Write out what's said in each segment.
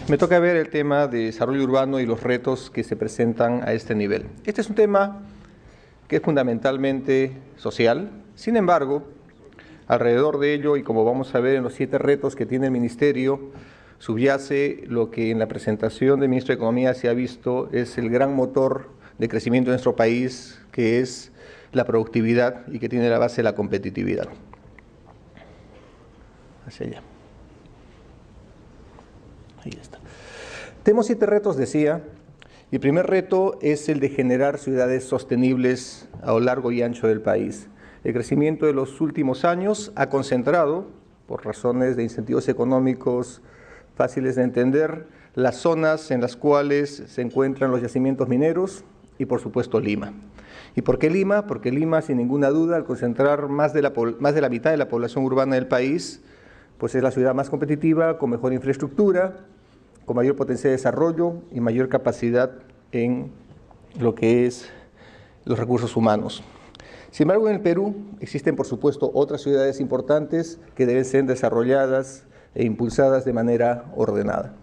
Me toca ver el tema de desarrollo urbano y los retos que se presentan a este nivel. Este es un tema que es fundamentalmente social. Sin embargo, alrededor de ello, y como vamos a ver en los 7 retos que tiene el Ministerio, subyace lo que en la presentación del Ministro de Economía se ha visto es el gran motor de crecimiento de nuestro país, que es la productividad y que tiene la base de la competitividad. Hacia allá. Ahí está. Tenemos 7 retos, decía. Y el primer reto es el de generar ciudades sostenibles a lo largo y ancho del país. El crecimiento de los últimos años ha concentrado, por razones de incentivos económicos fáciles de entender, las zonas en las cuales se encuentran los yacimientos mineros y, por supuesto, Lima. ¿Y por qué Lima? Porque Lima, sin ninguna duda, al concentrar más de la mitad de la población urbana del país, pues es la ciudad más competitiva, con mejor infraestructura, con mayor potencial de desarrollo y mayor capacidad en lo que es los recursos humanos. Sin embargo, en el Perú existen, por supuesto, otras ciudades importantes que deben ser desarrolladas e impulsadas de manera ordenada.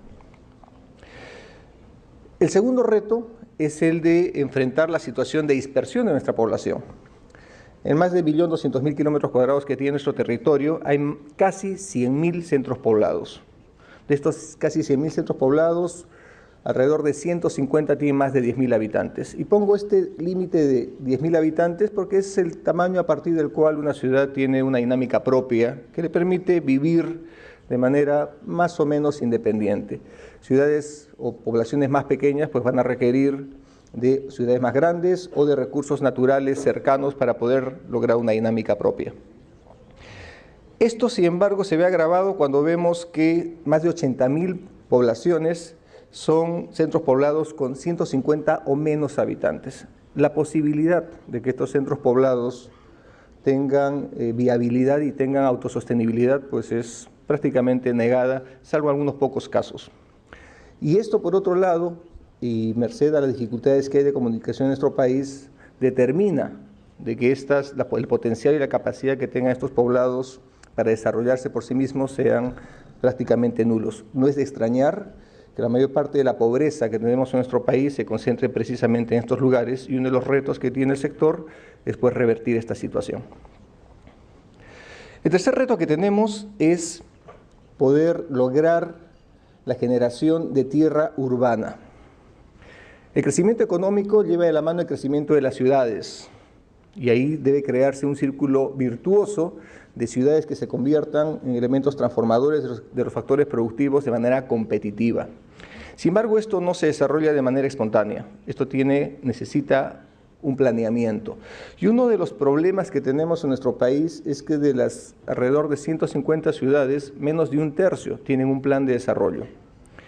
El segundo reto es el de enfrentar la situación de dispersión de nuestra población. En más de 1.200.000 kilómetros cuadrados que tiene nuestro territorio, hay casi 100.000 centros poblados. De estos casi 100.000 centros poblados, alrededor de 150 tienen más de 10.000 habitantes. Y pongo este límite de 10.000 habitantes porque es el tamaño a partir del cual una ciudad tiene una dinámica propia que le permite vivir de manera más o menos independiente. Ciudades o poblaciones más pequeñas pues van a requerir de ciudades más grandes o de recursos naturales cercanos para poder lograr una dinámica propia. Esto, sin embargo, se ve agravado cuando vemos que más de 80.000 poblaciones son centros poblados con 150 o menos habitantes. La posibilidad de que estos centros poblados tengan viabilidad y tengan autosostenibilidad, pues es prácticamente negada, salvo algunos pocos casos. Y esto, por otro lado, y merced a las dificultades que hay de comunicación en nuestro país, determina de que el potencial y la capacidad que tengan estos poblados para desarrollarse por sí mismos sean prácticamente nulos. No es de extrañar que la mayor parte de la pobreza que tenemos en nuestro país se concentre precisamente en estos lugares, y uno de los retos que tiene el sector es pues revertir esta situación. El tercer reto que tenemos es poder lograr la generación de tierra urbana. El crecimiento económico lleva de la mano el crecimiento de las ciudades, y ahí debe crearse un círculo virtuoso de ciudades que se conviertan en elementos transformadores de los factores productivos de manera competitiva. Sin embargo, esto no se desarrolla de manera espontánea. Esto necesita un planeamiento. Y uno de los problemas que tenemos en nuestro país es que de las alrededor de 150 ciudades, menos de un tercio tienen un plan de desarrollo.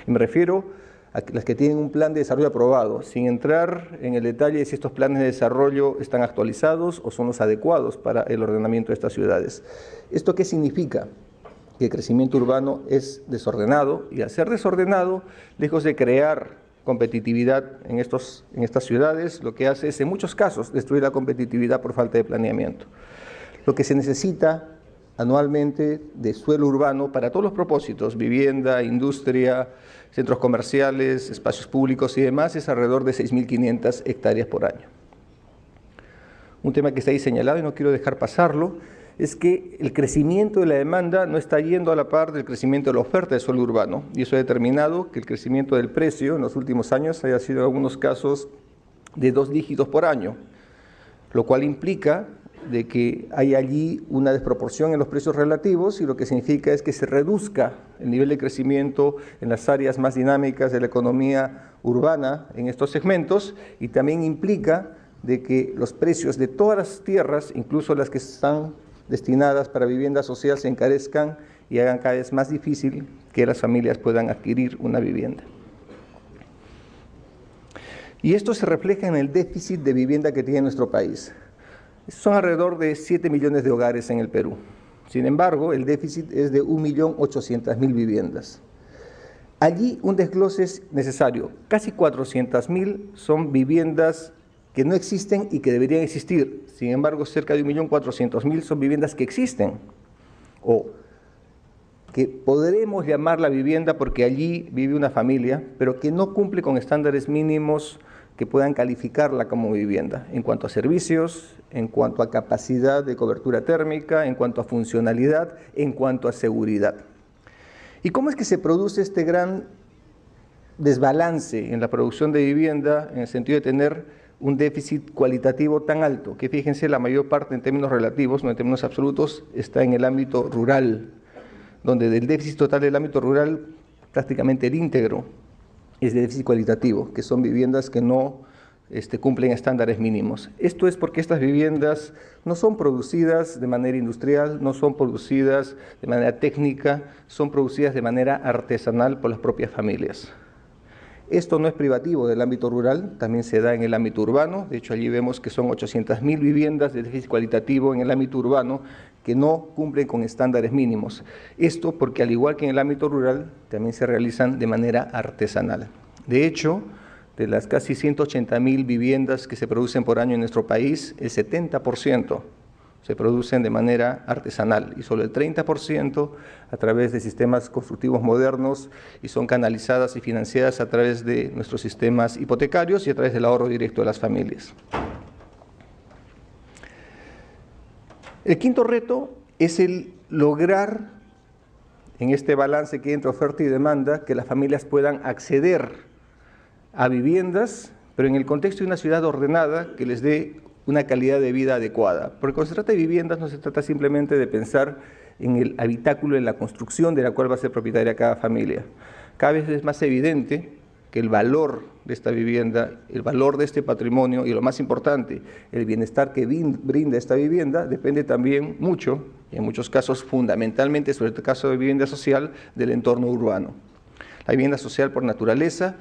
Y me refiero a las que tienen un plan de desarrollo aprobado, sin entrar en el detalle de si estos planes de desarrollo están actualizados o son los adecuados para el ordenamiento de estas ciudades. ¿Esto qué significa? Que el crecimiento urbano es desordenado, y al ser desordenado, lejos de crear competitividad en estas ciudades, lo que hace es, en muchos casos, destruir la competitividad por falta de planeamiento. Lo que se necesita anualmente de suelo urbano para todos los propósitos, vivienda, industria, centros comerciales, espacios públicos y demás, es alrededor de 6.500 hectáreas por año. Un tema que está ahí señalado y no quiero dejar pasarlo, es que el crecimiento de la demanda no está yendo a la par del crecimiento de la oferta de suelo urbano, y eso ha determinado que el crecimiento del precio en los últimos años haya sido en algunos casos de 2 dígitos por año, lo cual implica de que hay allí una desproporción en los precios relativos, y lo que significa es que se reduzca el nivel de crecimiento en las áreas más dinámicas de la economía urbana en estos segmentos, y también implica de que los precios de todas las tierras, incluso las que están destinadas para vivienda social, se encarezcan y hagan cada vez más difícil que las familias puedan adquirir una vivienda. Y esto se refleja en el déficit de vivienda que tiene nuestro país. Son alrededor de 7 millones de hogares en el Perú. Sin embargo, el déficit es de 1.800.000 viviendas. Allí un desglose es necesario. Casi 400.000 son viviendas que no existen y que deberían existir. Sin embargo, cerca de 1.400.000 son viviendas que existen o que podremos llamar la vivienda porque allí vive una familia, pero que no cumple con estándares mínimos que puedan calificarla como vivienda, en cuanto a servicios, en cuanto a capacidad de cobertura térmica, en cuanto a funcionalidad, en cuanto a seguridad. ¿Y cómo es que se produce este gran desbalance en la producción de vivienda en el sentido de tener un déficit cualitativo tan alto? Que fíjense, la mayor parte en términos relativos, no en términos absolutos, está en el ámbito rural, donde del déficit total del ámbito rural prácticamente el íntegro es de déficit cualitativo, que son viviendas que no cumplen estándares mínimos. Esto es porque estas viviendas no son producidas de manera industrial, no son producidas de manera técnica, son producidas de manera artesanal por las propias familias. Esto no es privativo del ámbito rural, también se da en el ámbito urbano. De hecho, allí vemos que son 800.000 viviendas de déficit cualitativo en el ámbito urbano que no cumplen con estándares mínimos. Esto porque, al igual que en el ámbito rural, también se realizan de manera artesanal. De hecho, de las casi 180.000 viviendas que se producen por año en nuestro país, el 70% se producen de manera artesanal y solo el 30% a través de sistemas constructivos modernos y son canalizadas y financiadas a través de nuestros sistemas hipotecarios y a través del ahorro directo de las familias. El quinto reto es el lograr, en este balance que hay entre oferta y demanda, que las familias puedan acceder a viviendas, pero en el contexto de una ciudad ordenada que les dé una calidad de vida adecuada. Porque cuando se trata de viviendas no se trata simplemente de pensar en el habitáculo, en la construcción de la cual va a ser propietaria cada familia. Cada vez es más evidente que el valor de esta vivienda, el valor de este patrimonio y lo más importante, el bienestar que brinda esta vivienda depende también mucho, y en muchos casos fundamentalmente, sobre el caso de vivienda social, del entorno urbano. La vivienda social por naturaleza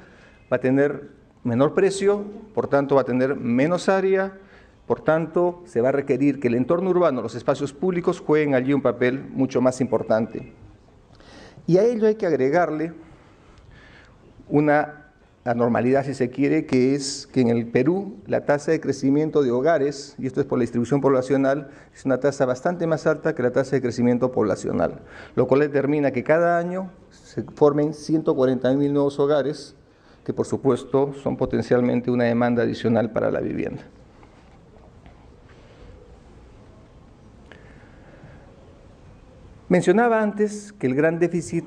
va a tener menor precio, por tanto va a tener menos área. Por tanto, se va a requerir que el entorno urbano, los espacios públicos, jueguen allí un papel mucho más importante. Y a ello hay que agregarle una anormalidad, si se quiere, que es que en el Perú la tasa de crecimiento de hogares, y esto es por la distribución poblacional, es una tasa bastante más alta que la tasa de crecimiento poblacional, lo cual determina que cada año se formen 140.000 nuevos hogares, que por supuesto son potencialmente una demanda adicional para la vivienda. Mencionaba antes que el gran déficit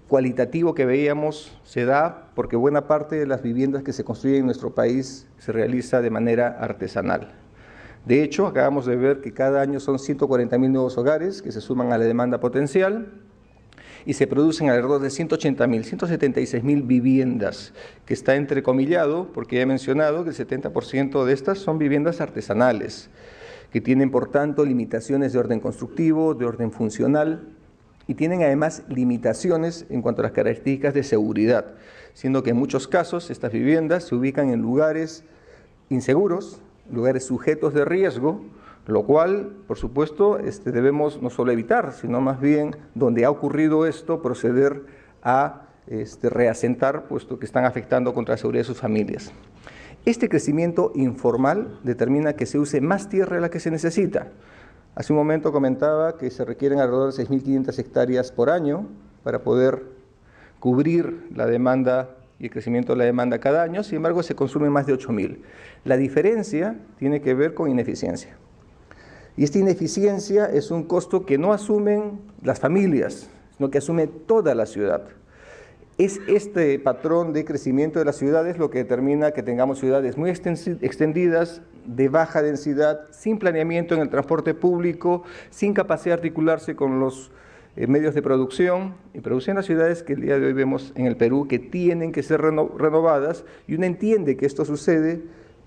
cualitativo que veíamos se da porque buena parte de las viviendas que se construyen en nuestro país se realiza de manera artesanal. De hecho, acabamos de ver que cada año son 140.000 nuevos hogares que se suman a la demanda potencial y se producen alrededor de 180.000, 176.000 viviendas, que está entrecomillado porque ya he mencionado que el 70% de estas son viviendas artesanales, que tienen por tanto limitaciones de orden constructivo, de orden funcional, y tienen además limitaciones en cuanto a las características de seguridad, siendo que en muchos casos estas viviendas se ubican en lugares inseguros, lugares sujetos de riesgo, lo cual, por supuesto, debemos no solo evitar, sino más bien, donde ha ocurrido esto, proceder a reasentar, puesto que están afectando contra la seguridad de sus familias. Este crecimiento informal determina que se use más tierra de la que se necesita. Hace un momento comentaba que se requieren alrededor de 6.500 hectáreas por año para poder cubrir la demanda y el crecimiento de la demanda cada año, sin embargo se consumen más de 8.000. La diferencia tiene que ver con ineficiencia. Y esta ineficiencia es un costo que no asumen las familias, sino que asume toda la ciudad. Es este patrón de crecimiento de las ciudades lo que determina que tengamos ciudades muy extendidas, de baja densidad, sin planeamiento en el transporte público, sin capacidad de articularse con los medios de producción, y producen las ciudades que el día de hoy vemos en el Perú, que tienen que ser renovadas, y uno entiende que esto sucede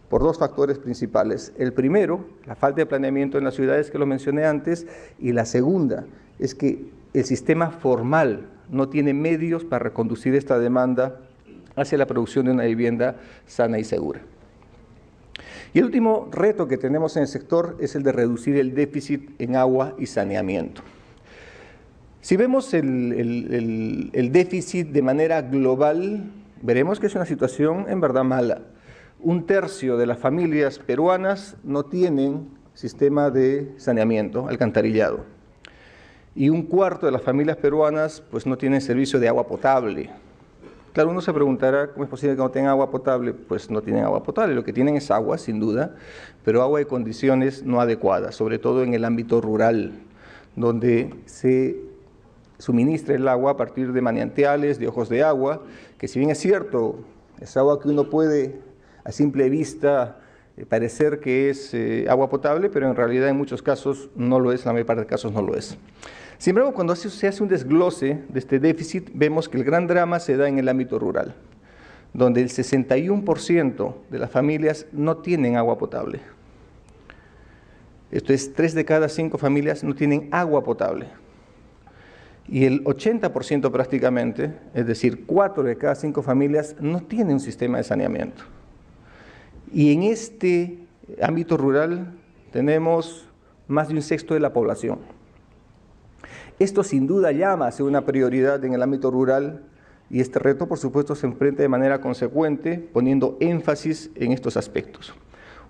por dos factores principales. El primero, la falta de planeamiento en las ciudades, que lo mencioné antes, y la segunda es que el sistema formal no tiene medios para reconducir esta demanda hacia la producción de una vivienda sana y segura. Y el último reto que tenemos en el sector es el de reducir el déficit en agua y saneamiento. Si vemos el déficit de manera global, veremos que es una situación en verdad mala. 1/3 de las familias peruanas no tienen sistema de saneamiento, alcantarillado. y un cuarto de las familias peruanas pues no tienen servicio de agua potable. Claro, uno se preguntará cómo es posible que no tengan agua potable. Pues no tienen agua potable, lo que tienen es agua, sin duda, pero agua de condiciones no adecuadas, sobre todo en el ámbito rural, donde se suministra el agua a partir de manantiales, de ojos de agua, que si bien es cierto, es agua que uno puede a simple vista parecer que es agua potable, pero en realidad en muchos casos no lo es, en la mayor parte de casos no lo es. Sin embargo, cuando se hace un desglose de este déficit, vemos que el gran drama se da en el ámbito rural, donde el 61% de las familias no tienen agua potable. Esto es, 3 de cada 5 familias no tienen agua potable. Y el 80% prácticamente, es decir, 4 de cada 5 familias no tienen un sistema de saneamiento. Y en este ámbito rural tenemos más de un sexto de la población. Esto sin duda llama a ser una prioridad en el ámbito rural y este reto, por supuesto, se enfrenta de manera consecuente, poniendo énfasis en estos aspectos.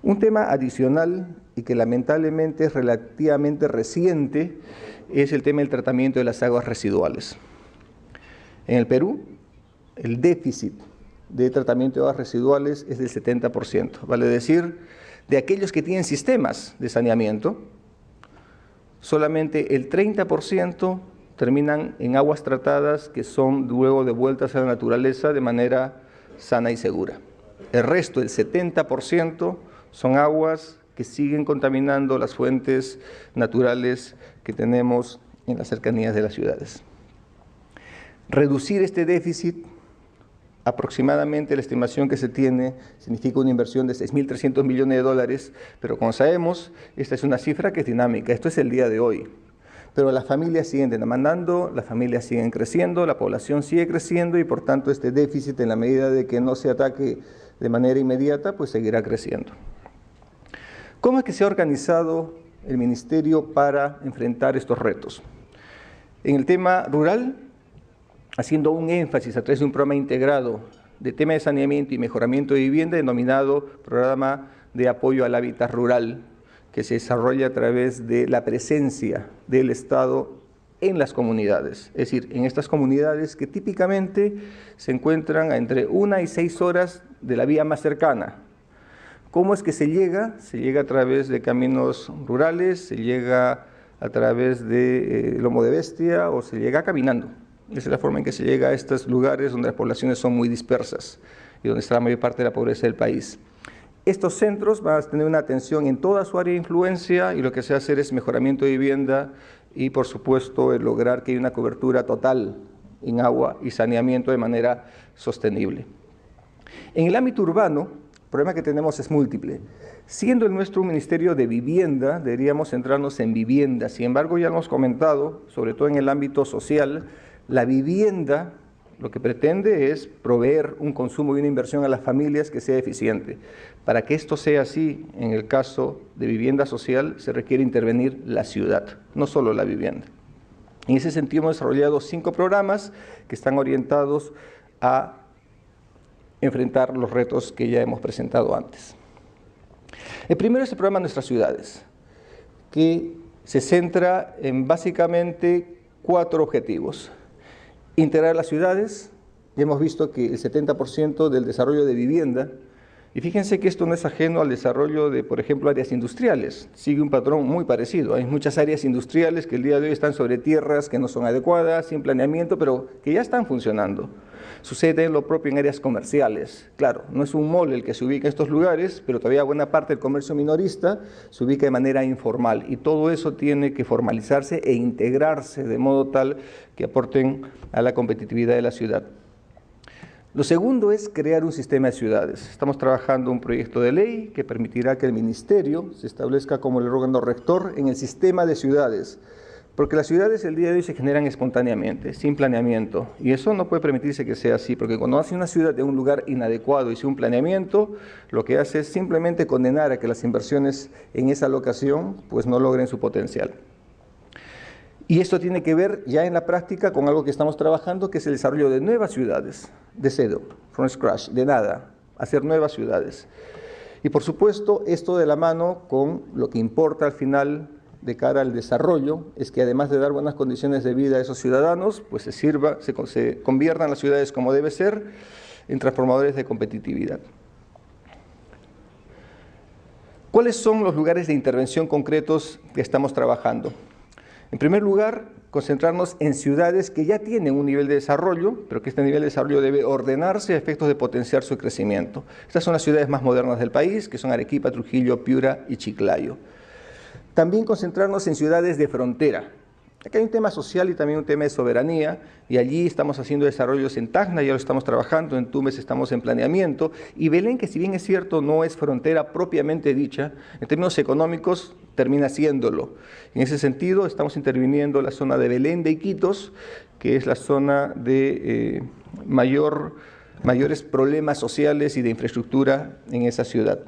Un tema adicional y que lamentablemente es relativamente reciente es el tema del tratamiento de las aguas residuales. En el Perú, el déficit de tratamiento de aguas residuales es del 70%, vale decir, de aquellos que tienen sistemas de saneamiento, solamente el 30% terminan en aguas tratadas que son luego devueltas a la naturaleza de manera sana y segura. El resto, el 70%, son aguas que siguen contaminando las fuentes naturales que tenemos en las cercanías de las ciudades. Reducir este déficit, aproximadamente la estimación que se tiene, significa una inversión de 6.300 millones de dólares, pero como sabemos, esta es una cifra que es dinámica, esto es el día de hoy. Pero las familias siguen demandando, las familias siguen creciendo, la población sigue creciendo y por tanto este déficit, en la medida de que no se ataque de manera inmediata, pues seguirá creciendo. ¿Cómo es que se ha organizado el Ministerio para enfrentar estos retos? En el tema rural, haciendo un énfasis a través de un programa integrado de tema de saneamiento y mejoramiento de vivienda denominado Programa de Apoyo al Hábitat Rural, que se desarrolla a través de la presencia del Estado en las comunidades, es decir, en estas comunidades que típicamente se encuentran a entre 1 y 6 horas de la vía más cercana. ¿Cómo es que se llega? Se llega a través de caminos rurales, se llega a través de lomo de bestia o se llega caminando. Esa es la forma en que se llega a estos lugares donde las poblaciones son muy dispersas y donde está la mayor parte de la pobreza del país. Estos centros van a tener una atención en toda su área de influencia y lo que se va a hacer es mejoramiento de vivienda y, por supuesto, el lograr que haya una cobertura total en agua y saneamiento de manera sostenible. En el ámbito urbano, el problema que tenemos es múltiple. Siendo el nuestro un ministerio de vivienda, deberíamos centrarnos en vivienda. Sin embargo, ya hemos comentado, sobre todo en el ámbito social, la vivienda lo que pretende es proveer un consumo y una inversión a las familias que sea eficiente. Para que esto sea así, en el caso de vivienda social, se requiere intervenir la ciudad, no solo la vivienda. En ese sentido, hemos desarrollado 5 programas que están orientados a enfrentar los retos que ya hemos presentado antes. El primero es el programa Nuestras Ciudades, que se centra en básicamente 4 objetivos. Integrar las ciudades, ya hemos visto que el 70% del desarrollo de vivienda, y fíjense que esto no es ajeno al desarrollo de, por ejemplo, áreas industriales, sigue un patrón muy parecido. Hay muchas áreas industriales que el día de hoy están sobre tierras que no son adecuadas, sin planeamiento, pero que ya están funcionando. Sucede lo propio en áreas comerciales. Claro, no es un mall el que se ubica en estos lugares, pero todavía buena parte del comercio minorista se ubica de manera informal y todo eso tiene que formalizarse e integrarse de modo tal que aporten a la competitividad de la ciudad. Lo segundo es crear un sistema de ciudades. Estamos trabajando un proyecto de ley que permitirá que el Ministerio se establezca como el órgano rector en el sistema de ciudades, porque las ciudades el día de hoy se generan espontáneamente, sin planeamiento, y eso no puede permitirse que sea así, porque cuando hace una ciudad de un lugar inadecuado y sin un planeamiento, lo que hace es simplemente condenar a que las inversiones en esa locación pues no logren su potencial. Y esto tiene que ver ya en la práctica con algo que estamos trabajando, que es el desarrollo de nuevas ciudades, de cero, from scratch, de nada, hacer nuevas ciudades. Y por supuesto, esto de la mano con lo que importa al final, de cara al desarrollo es que además de dar buenas condiciones de vida a esos ciudadanos, pues se conviertan las ciudades como debe ser en transformadores de competitividad. ¿Cuáles son los lugares de intervención concretos que estamos trabajando? En primer lugar, concentrarnos en ciudades que ya tienen un nivel de desarrollo, pero que este nivel de desarrollo debe ordenarse a efectos de potenciar su crecimiento. Estas son las ciudades más modernas del país, que son Arequipa, Trujillo, Piura y Chiclayo. También concentrarnos en ciudades de frontera. Acá hay un tema social y también un tema de soberanía, y allí estamos haciendo desarrollos en Tacna, ya lo estamos trabajando, en Tumbes estamos en planeamiento, y Belén, que si bien es cierto no es frontera propiamente dicha, en términos económicos termina siéndolo. En ese sentido estamos interviniendo la zona de Belén de Iquitos, que es la zona de mayores problemas sociales y de infraestructura en esa ciudad.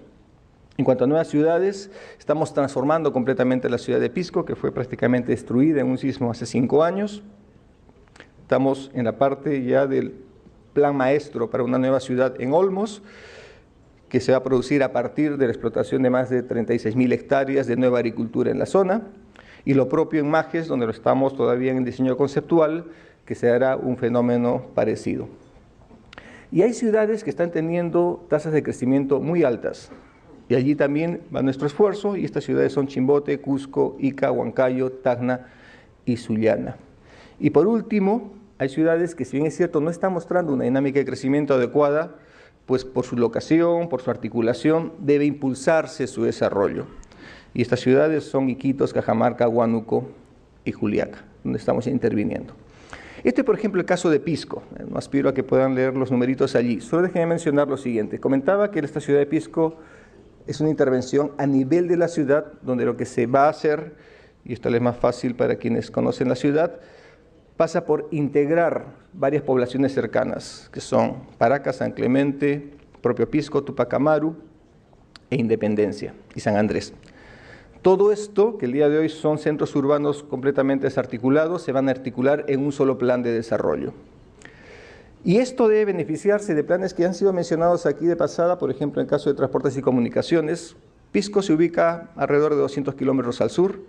En cuanto a nuevas ciudades, estamos transformando completamente la ciudad de Pisco, que fue prácticamente destruida en un sismo hace 5 años. Estamos en la parte ya del plan maestro para una nueva ciudad en Olmos, que se va a producir a partir de la explotación de más de 36.000 hectáreas de nueva agricultura en la zona, y lo propio en Majes, donde lo estamos todavía en diseño conceptual, que se hará un fenómeno parecido. Y hay ciudades que están teniendo tasas de crecimiento muy altas, y allí también va nuestro esfuerzo, y estas ciudades son Chimbote, Cusco, Ica, Huancayo, Tacna y Sullana. Y por último, hay ciudades que, si bien es cierto, no están mostrando una dinámica de crecimiento adecuada, pues por su locación, por su articulación, debe impulsarse su desarrollo. Y estas ciudades son Iquitos, Cajamarca, Huánuco y Juliaca, donde estamos interviniendo. Por ejemplo, el caso de Pisco. No aspiro a que puedan leer los numeritos allí. Solo déjenme mencionar lo siguiente. Comentaba que esta ciudad de Pisco es una intervención a nivel de la ciudad, donde lo que se va a hacer, y esto es más fácil para quienes conocen la ciudad, pasa por integrar varias poblaciones cercanas, que son Paracas, San Clemente, propio Pisco, Tupac Amaru e Independencia y San Andrés. Todo esto, que el día de hoy son centros urbanos completamente desarticulados, se van a articular en un solo plan de desarrollo. Y esto debe beneficiarse de planes que han sido mencionados aquí de pasada, por ejemplo, en el caso de transportes y comunicaciones. Pisco se ubica alrededor de 200 kilómetros al sur.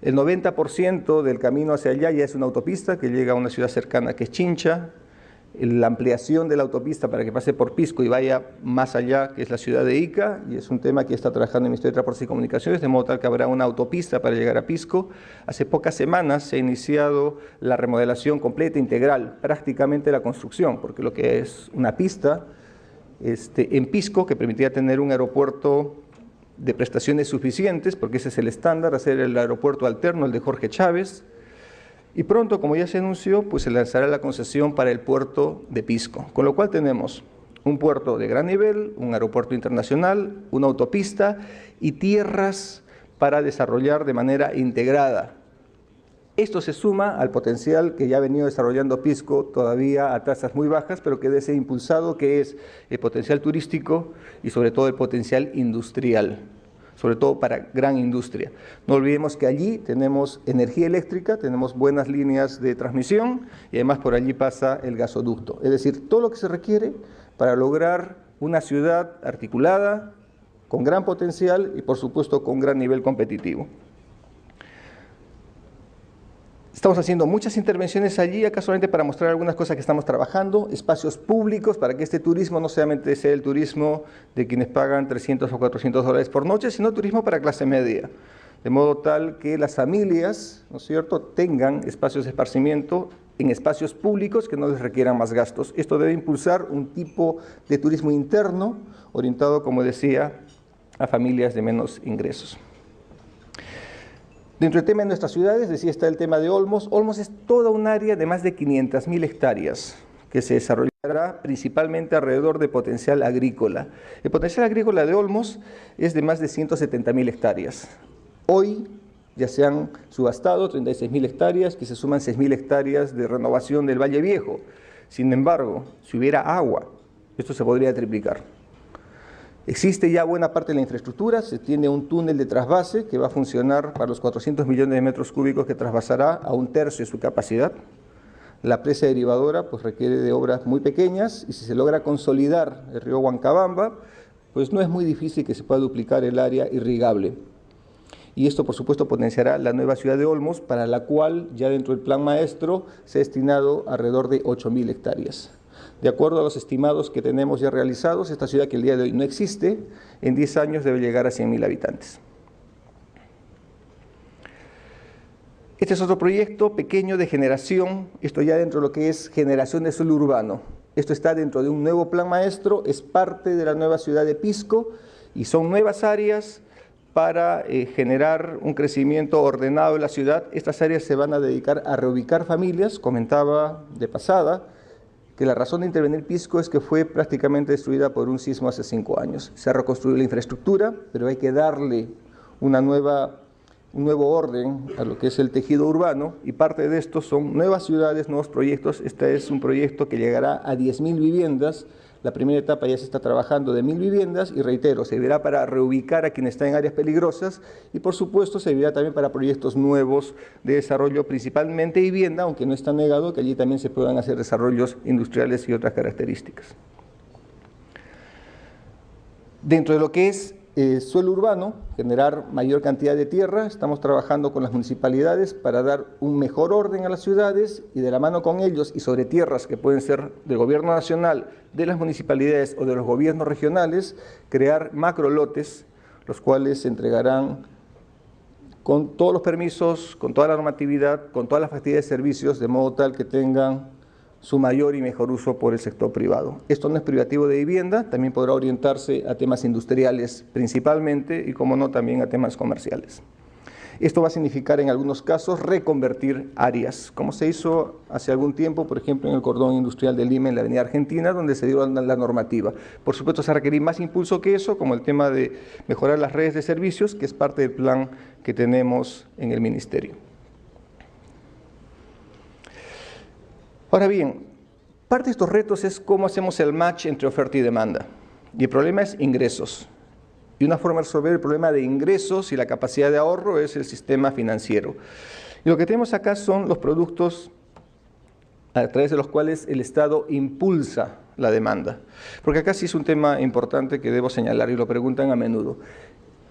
El 90% del camino hacia allá ya es una autopista que llega a una ciudad cercana que es Chincha. La ampliación de la autopista para que pase por Pisco y vaya más allá, que es la ciudad de Ica, y es un tema que está trabajando el Ministerio de Transportes y Comunicaciones, de modo tal que habrá una autopista para llegar a Pisco. Hace pocas semanas se ha iniciado la remodelación completa, integral, prácticamente la construcción, porque lo que es una pista en Pisco, que permitía tener un aeropuerto de prestaciones suficientes, porque ese es el estándar, hacer el aeropuerto alterno, el de Jorge Chávez. Y pronto, como ya se anunció, pues se lanzará la concesión para el puerto de Pisco, con lo cual tenemos un puerto de gran nivel, un aeropuerto internacional, una autopista y tierras para desarrollar de manera integrada. Esto se suma al potencial que ya ha venido desarrollando Pisco, todavía a tasas muy bajas, pero que debe ser impulsado, que es el potencial turístico y sobre todo el potencial industrial, sobre todo para gran industria. No olvidemos que allí tenemos energía eléctrica, tenemos buenas líneas de transmisión y además por allí pasa el gasoducto. Es decir, todo lo que se requiere para lograr una ciudad articulada, con gran potencial y por supuesto con gran nivel competitivo. Estamos haciendo muchas intervenciones allí, acá solamente para mostrar algunas cosas que estamos trabajando, espacios públicos para que este turismo no solamente sea el turismo de quienes pagan 300 o 400 dólares por noche, sino turismo para clase media, de modo tal que las familias, ¿no es cierto?, tengan espacios de esparcimiento en espacios públicos que no les requieran más gastos. Esto debe impulsar un tipo de turismo interno orientado, como decía, a familias de menos ingresos. Dentro del tema de nuestras ciudades, decía, está el tema de Olmos. Olmos es toda un área de más de 500.000 hectáreas que se desarrollará principalmente alrededor de potencial agrícola. El potencial agrícola de Olmos es de más de 170.000 hectáreas. Hoy ya se han subastado 36.000 hectáreas, que se suman 6.000 hectáreas de renovación del Valle Viejo. Sin embargo, si hubiera agua, esto se podría triplicar. Existe ya buena parte de la infraestructura, se tiene un túnel de trasvase que va a funcionar para los 400 millones de metros cúbicos que trasvasará a 1/3 de su capacidad. La presa derivadora pues requiere de obras muy pequeñas y si se logra consolidar el río Huancabamba, pues no es muy difícil que se pueda duplicar el área irrigable. Y esto, por supuesto, potenciará la nueva ciudad de Olmos, para la cual ya dentro del plan maestro se ha destinado alrededor de 8.000 hectáreas. De acuerdo a los estimados que tenemos ya realizados, esta ciudad, que el día de hoy no existe, en 10 años debe llegar a 100.000 habitantes. Este es otro proyecto pequeño de generación, esto ya dentro de lo que es generación de suelo urbano. Esto está dentro de un nuevo plan maestro, es parte de la nueva ciudad de Pisco y son nuevas áreas para generar un crecimiento ordenado de la ciudad. Estas áreas se van a dedicar a reubicar familias. Comentaba de pasada que la razón de intervenir Pisco es que fue prácticamente destruida por un sismo hace 5 años. Se ha reconstruido la infraestructura, pero hay que darle un nuevo orden a lo que es el tejido urbano, y parte de esto son nuevas ciudades, nuevos proyectos. Este es un proyecto que llegará a 10.000 viviendas. La primera etapa ya se está trabajando de 1.000 viviendas y, reitero, servirá para reubicar a quienes están en áreas peligrosas y, por supuesto, servirá también para proyectos nuevos de desarrollo, principalmente vivienda, aunque no está negado que allí también se puedan hacer desarrollos industriales y otras características. Dentro de lo que es suelo urbano, generar mayor cantidad de tierra, estamos trabajando con las municipalidades para dar un mejor orden a las ciudades y, de la mano con ellos y sobre tierras que pueden ser del gobierno nacional, de las municipalidades o de los gobiernos regionales, crear macrolotes, los cuales se entregarán con todos los permisos, con toda la normatividad, con todas las facilidades de servicios, de modo tal que tengan su mayor y mejor uso por el sector privado. Esto no es privativo de vivienda, también podrá orientarse a temas industriales principalmente y, como no, también a temas comerciales. Esto va a significar en algunos casos reconvertir áreas, como se hizo hace algún tiempo, por ejemplo, en el cordón industrial de Lima, en la avenida Argentina, donde se dio la normativa. Por supuesto, se requerirá más impulso que eso, como el tema de mejorar las redes de servicios, que es parte del plan que tenemos en el Ministerio. Ahora bien, parte de estos retos es cómo hacemos el match entre oferta y demanda. Y el problema es ingresos. Y una forma de resolver el problema de ingresos y la capacidad de ahorro es el sistema financiero. Y lo que tenemos acá son los productos a través de los cuales el Estado impulsa la demanda. Porque acá sí es un tema importante que debo señalar y lo preguntan a menudo.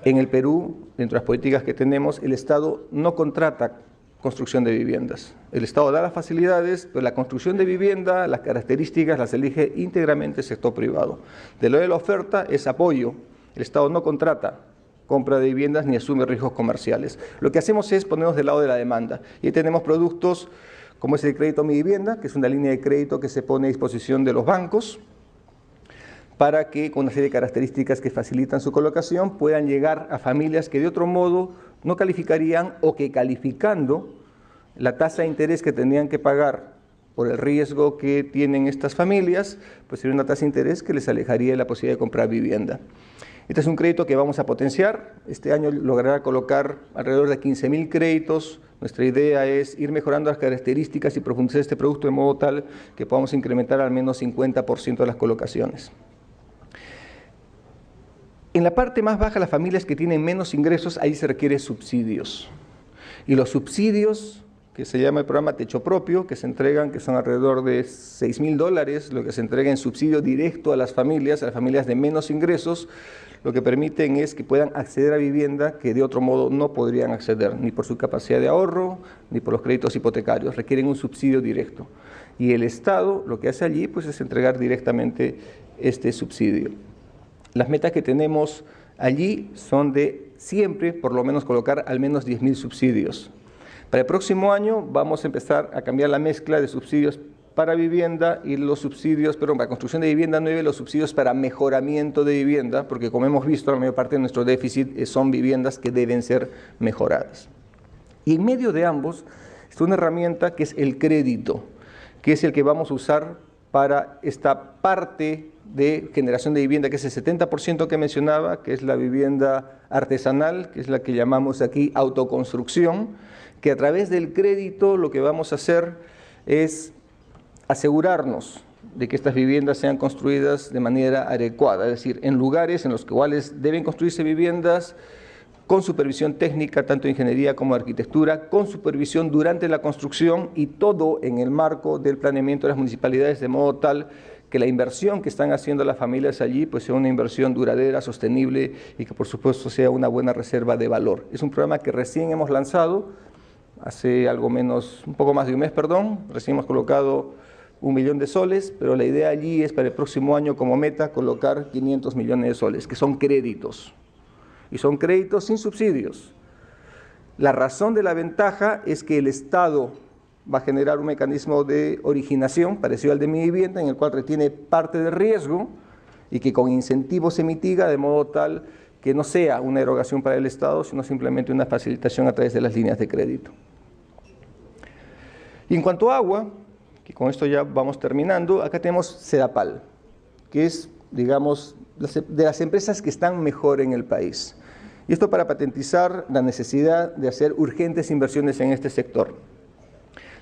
En el Perú, dentro de las políticas que tenemos, el Estado no contrata construcción de viviendas. El Estado da las facilidades, pero la construcción de vivienda, las características las elige íntegramente el sector privado. De lo de la oferta es apoyo. El Estado no contrata compra de viviendas ni asume riesgos comerciales. Lo que hacemos es ponernos del lado de la demanda. Y ahí tenemos productos como es el crédito Mi Vivienda, que es una línea de crédito que se pone a disposición de los bancos para que, con una serie de características que facilitan su colocación, puedan llegar a familias que de otro modo no calificarían, o que, calificando, la tasa de interés que tendrían que pagar por el riesgo que tienen estas familias, pues sería una tasa de interés que les alejaría de la posibilidad de comprar vivienda. Este es un crédito que vamos a potenciar. Este año logrará colocar alrededor de 15.000 créditos. Nuestra idea es ir mejorando las características y profundizar este producto de modo tal que podamos incrementar al menos 50% de las colocaciones. En la parte más baja, las familias que tienen menos ingresos, ahí se requieren subsidios. Y los subsidios, que se llama el programa Techo Propio, que se entregan, que son alrededor de $6.000, lo que se entrega en subsidio directo a las familias de menos ingresos, lo que permiten es que puedan acceder a vivienda que de otro modo no podrían acceder, ni por su capacidad de ahorro, ni por los créditos hipotecarios, requieren un subsidio directo. Y el Estado lo que hace allí pues, es entregar directamente este subsidio. Las metas que tenemos allí son de siempre, por lo menos, colocar al menos 10.000 subsidios. Para el próximo año vamos a empezar a cambiar la mezcla de subsidios para vivienda y los subsidios, para construcción de vivienda nueva y los subsidios para mejoramiento de vivienda, porque como hemos visto, la mayor parte de nuestro déficit son viviendas que deben ser mejoradas. Y en medio de ambos está una herramienta que es el crédito, que es el que vamos a usar para esta parte de generación de vivienda, que es el 70% que mencionaba, que es la vivienda artesanal, que es la que llamamos aquí autoconstrucción, que a través del crédito lo que vamos a hacer es asegurarnos de que estas viviendas sean construidas de manera adecuada, es decir, en lugares en los cuales deben construirse viviendas con supervisión técnica, tanto de ingeniería como de arquitectura, con supervisión durante la construcción y todo en el marco del planeamiento de las municipalidades, de modo tal que la inversión que están haciendo las familias allí pues sea una inversión duradera, sostenible y que por supuesto sea una buena reserva de valor. Es un programa que recién hemos lanzado, hace un poco más de un mes, recién hemos colocado 1 millón de soles, pero la idea allí es para el próximo año como meta colocar 500 millones de soles, que son créditos, y son créditos sin subsidios. La razón de la ventaja es que el Estado va a generar un mecanismo de originación parecido al de Mi Vivienda, en el cual retiene parte del riesgo y que con incentivos se mitiga de modo tal que no sea una erogación para el Estado, sino simplemente una facilitación a través de las líneas de crédito. Y en cuanto a agua, que con esto ya vamos terminando, acá tenemos Sedapal, que es, digamos, de las empresas que están mejor en el país. Y esto para patentizar la necesidad de hacer urgentes inversiones en este sector.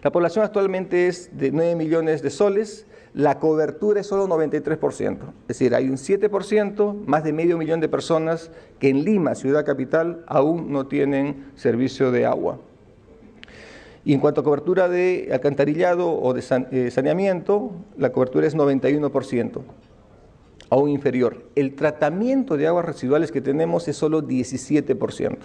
La población actualmente es de 9 millones de soles, la cobertura es solo 93%, es decir, hay un 7%, más de medio millón de personas que en Lima, ciudad capital, aún no tienen servicio de agua. Y en cuanto a cobertura de alcantarillado o de saneamiento, la cobertura es 91%, aún inferior. El tratamiento de aguas residuales que tenemos es solo 17%.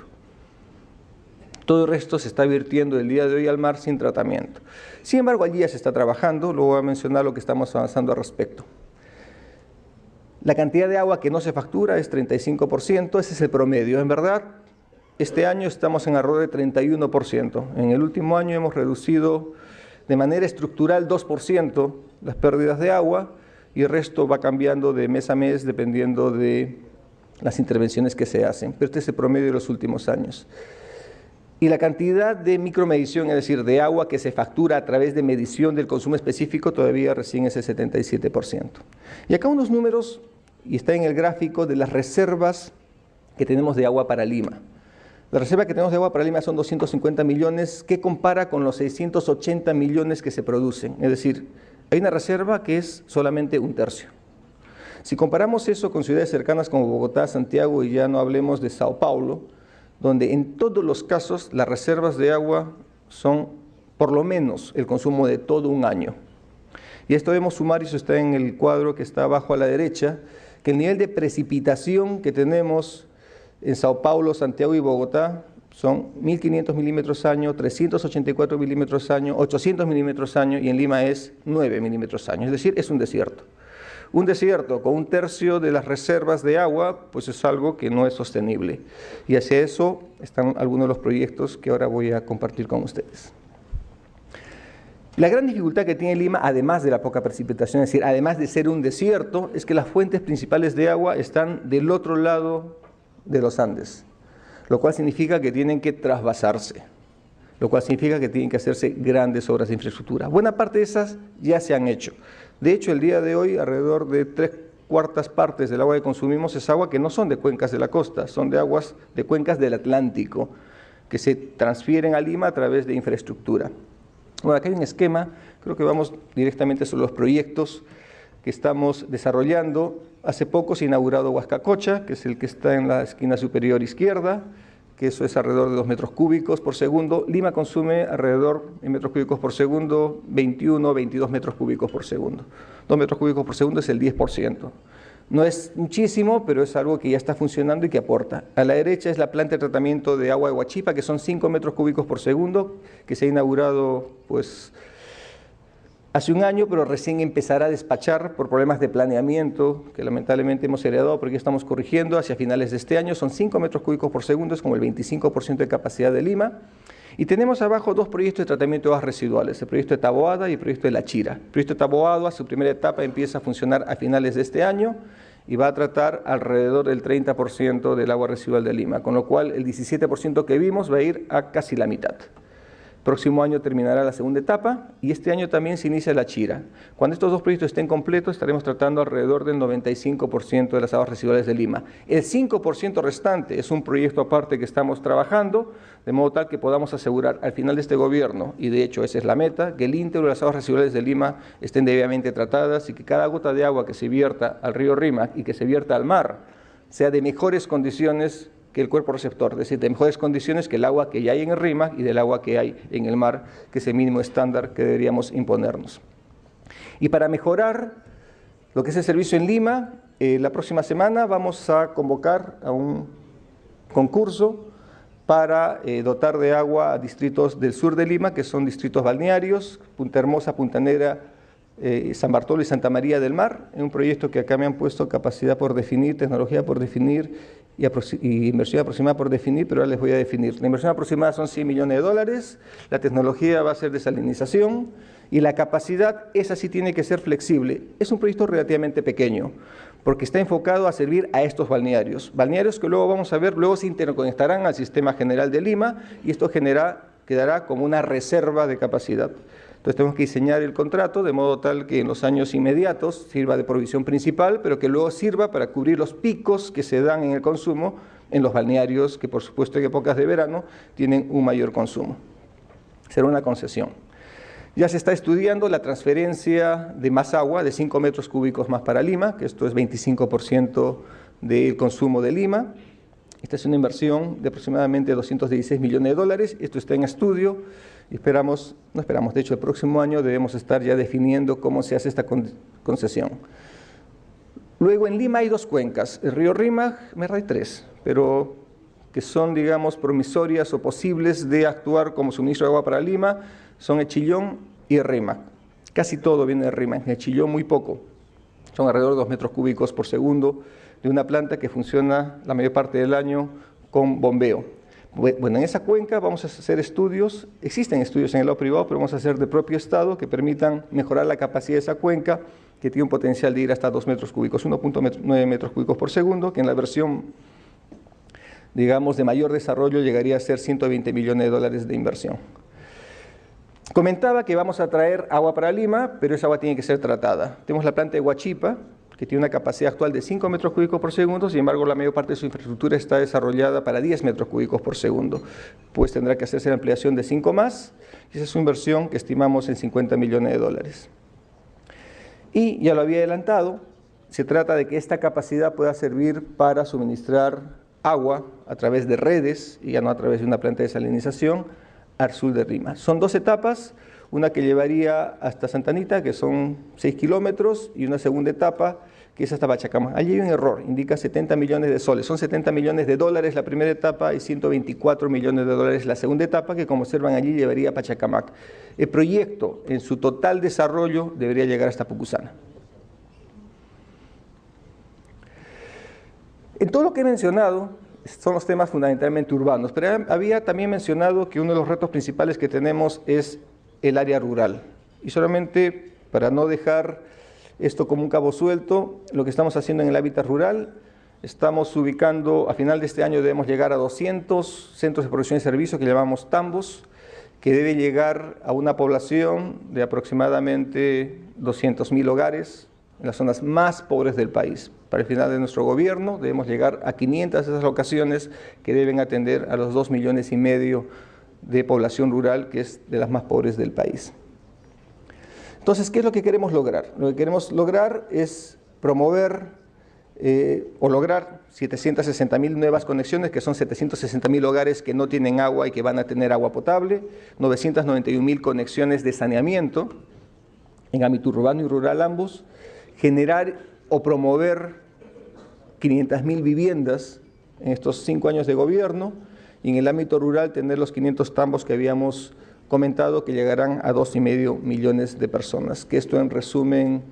Todo el resto se está virtiendo el día de hoy al mar sin tratamiento. Sin embargo, allí ya se está trabajando, luego voy a mencionar lo que estamos avanzando al respecto. La cantidad de agua que no se factura es 35%, ese es el promedio. En verdad, este año estamos en alrededor de 31%. En el último año hemos reducido de manera estructural 2% las pérdidas de agua y el resto va cambiando de mes a mes dependiendo de las intervenciones que se hacen. Pero este es el promedio de los últimos años. Y la cantidad de micromedición, es decir, de agua que se factura a través de medición del consumo específico, todavía recién es el 77%. Y acá unos números, y está en el gráfico, de las reservas que tenemos de agua para Lima. La reserva que tenemos de agua para Lima son 250 millones, que compara con los 680 millones que se producen. Es decir, hay una reserva que es solamente un tercio. Si comparamos eso con ciudades cercanas como Bogotá, Santiago, y ya no hablemos de Sao Paulo, donde en todos los casos las reservas de agua son por lo menos el consumo de todo un año. Y esto debemos sumar, y eso está en el cuadro que está abajo a la derecha, que el nivel de precipitación que tenemos en Sao Paulo, Santiago y Bogotá son 1.500 milímetros año, 384 milímetros año, 800 milímetros año, y en Lima es 9 milímetros año, es decir, es un desierto. Un desierto con un tercio de las reservas de agua, pues es algo que no es sostenible. Y hacia eso están algunos de los proyectos que ahora voy a compartir con ustedes. La gran dificultad que tiene Lima, además de la poca precipitación, es decir, además de ser un desierto, es que las fuentes principales de agua están del otro lado de los Andes, lo cual significa que tienen que trasvasarse, lo cual significa que tienen que hacerse grandes obras de infraestructura. Buena parte de esas ya se han hecho. De hecho, el día de hoy, alrededor de 3/4 partes del agua que consumimos es agua que no son de cuencas de la costa, son de aguas de cuencas del Atlántico, que se transfieren a Lima a través de infraestructura. Bueno, aquí hay un esquema, creo que vamos directamente sobre los proyectos que estamos desarrollando. Hace poco se ha inaugurado Huascacocha, que es el que está en la esquina superior izquierda, que eso es alrededor de 2 metros cúbicos por segundo. Lima consume alrededor, en metros cúbicos por segundo, 21, 22 metros cúbicos por segundo. 2 metros cúbicos por segundo es el 10%. No es muchísimo, pero es algo que ya está funcionando y que aporta. A la derecha es la planta de tratamiento de agua de Huachipa, que son 5 metros cúbicos por segundo, que se ha inaugurado pues hace un año, pero recién empezará a despachar por problemas de planeamiento que lamentablemente hemos heredado, porque estamos corrigiendo hacia finales de este año. Son 5 metros cúbicos por segundo, es como el 25% de capacidad de Lima. Y tenemos abajo 2 proyectos de tratamiento de aguas residuales, el proyecto de Taboada y el proyecto de La Chira. El proyecto de Taboada, su primera etapa empieza a funcionar a finales de este año y va a tratar alrededor del 30% del agua residual de Lima, con lo cual el 17% que vimos va a ir a casi la mitad. Próximo año terminará la segunda etapa y este año también se inicia La Chira. Cuando estos 2 proyectos estén completos, estaremos tratando alrededor del 95% de las aguas residuales de Lima. El 5% restante es un proyecto aparte que estamos trabajando, de modo tal que podamos asegurar al final de este gobierno, y de hecho esa es la meta, que el íntegro de las aguas residuales de Lima estén debidamente tratadas y que cada gota de agua que se vierta al río Rímac y que se vierta al mar sea de mejores condiciones que el cuerpo receptor, es decir, de mejores condiciones que el agua que ya hay en el Rímac y del agua que hay en el mar, que es el mínimo estándar que deberíamos imponernos. Y para mejorar Lo que es el servicio en Lima, la próxima semana vamos a convocar a un concurso para dotar de agua a distritos del sur de Lima, que son distritos balnearios, Punta Hermosa, Punta Negra, San Bartolo y Santa María del Mar, en un proyecto que acá me han puesto capacidad por definir, tecnología por definir y inversión aproximada por definir, pero ahora les voy a definir. La inversión aproximada son $100 millones, la tecnología va a ser desalinización y la capacidad, esa sí tiene que ser flexible. Es un proyecto relativamente pequeño, porque está enfocado a servir a estos balnearios. Balnearios que luego vamos a ver, luego se interconectarán al sistema general de Lima y esto quedará como una reserva de capacidad. Entonces tenemos que diseñar el contrato de modo tal que en los años inmediatos sirva de provisión principal, pero que luego sirva para cubrir los picos que se dan en el consumo en los balnearios, que por supuesto en épocas de verano tienen un mayor consumo. Será una concesión. Ya se está estudiando la transferencia de más agua, de 5 metros cúbicos más para Lima, que esto es 25% del consumo de Lima. Esta es una inversión de aproximadamente $216 millones, esto está en estudio y de hecho el próximo año debemos estar ya definiendo cómo se hace esta concesión. Luego en Lima hay dos cuencas, el río Rímac, hay tres, pero que son, digamos, promisorias o posibles de actuar como suministro de agua para Lima, son el Chillón y el Rímac. Casi todo viene de Rímac, en el Chillón muy poco, son alrededor de 2 metros cúbicos por segundo, de una planta que funciona la mayor parte del año con bombeo. Bueno, en esa cuenca vamos a hacer estudios, existen estudios en el lado privado, pero vamos a hacer de propio Estado que permitan mejorar la capacidad de esa cuenca, que tiene un potencial de ir hasta 2 metros cúbicos, 1.9 metros cúbicos por segundo, que en la versión, digamos, de mayor desarrollo llegaría a ser $120 millones de inversión. Comentaba que vamos a traer agua para Lima, pero esa agua tiene que ser tratada. Tenemos la planta de Huachipa, que tiene una capacidad actual de 5 metros cúbicos por segundo, sin embargo la mayor parte de su infraestructura está desarrollada para 10 metros cúbicos por segundo, pues tendrá que hacerse la ampliación de 5 más, y esa es una inversión que estimamos en $50 millones. Y ya lo había adelantado, se trata de que esta capacidad pueda servir para suministrar agua a través de redes, y ya no a través de una planta de desalinización, al sur de Lima. Son 2 etapas, una que llevaría hasta Santa Anita, que son 6 kilómetros, y una segunda etapa, que es hasta Pachacamac. Allí hay un error, indica 70 millones de soles, son $70 millones la primera etapa y $124 millones la segunda etapa, que como observan allí llevaría a Pachacamac. El proyecto, en su total desarrollo, debería llegar hasta Pucusana. En todo lo que he mencionado, son los temas fundamentalmente urbanos, pero había también mencionado que uno de los retos principales que tenemos es el área rural. Y solamente para no dejar esto como un cabo suelto, lo que estamos haciendo en el hábitat rural, estamos ubicando, a final de este año debemos llegar a 200 centros de producción y servicios que llamamos tambos, que debe llegar a una población de aproximadamente 200.000 hogares en las zonas más pobres del país. Para el final de nuestro gobierno debemos llegar a 500 de esas locaciones que deben atender a los 2,5 millones de población rural, que es de las más pobres del país. Entonces, ¿qué es lo que queremos lograr? Lo que queremos lograr es promover o lograr 760.000 nuevas conexiones, que son 760.000 hogares que no tienen agua y que van a tener agua potable, 991.000 conexiones de saneamiento en ámbito urbano y rural ambos, generar o promover 500.000 viviendas en estos 5 años de gobierno, y en el ámbito rural tener los 500 tambos que habíamos comentado, que llegarán a 2,5 millones de personas. Que esto en resumen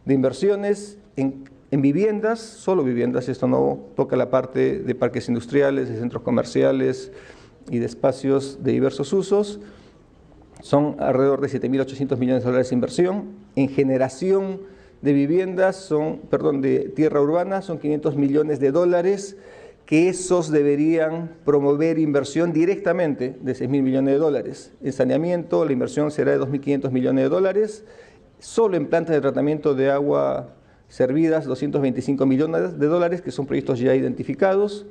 de inversiones en viviendas, solo viviendas, esto no toca la parte de parques industriales, de centros comerciales y de espacios de diversos usos, son alrededor de $7.800 millones de inversión. En generación de viviendas, de tierra urbana, son $500 millones, que esos deberían promover inversión directamente de $6.000 millones. En saneamiento la inversión será de $2.500 millones, solo en plantas de tratamiento de agua servidas $225 millones, que son proyectos ya identificados.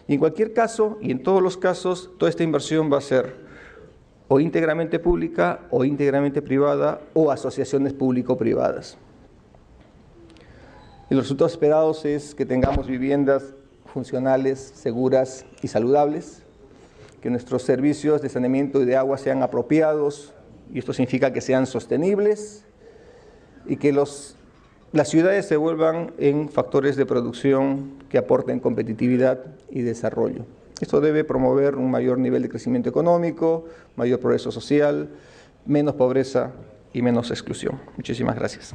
Y en cualquier caso, y en todos los casos, toda esta inversión va a ser o íntegramente pública o íntegramente privada o asociaciones público-privadas. Y los resultados esperados es que tengamos viviendas funcionales, seguras y saludables, que nuestros servicios de saneamiento y de agua sean apropiados, y esto significa que sean sostenibles, y que los las ciudades se vuelvan en factores de producción que aporten competitividad y desarrollo. Esto debe promover un mayor nivel de crecimiento económico, mayor progreso social, menos pobreza y menos exclusión. Muchísimas gracias.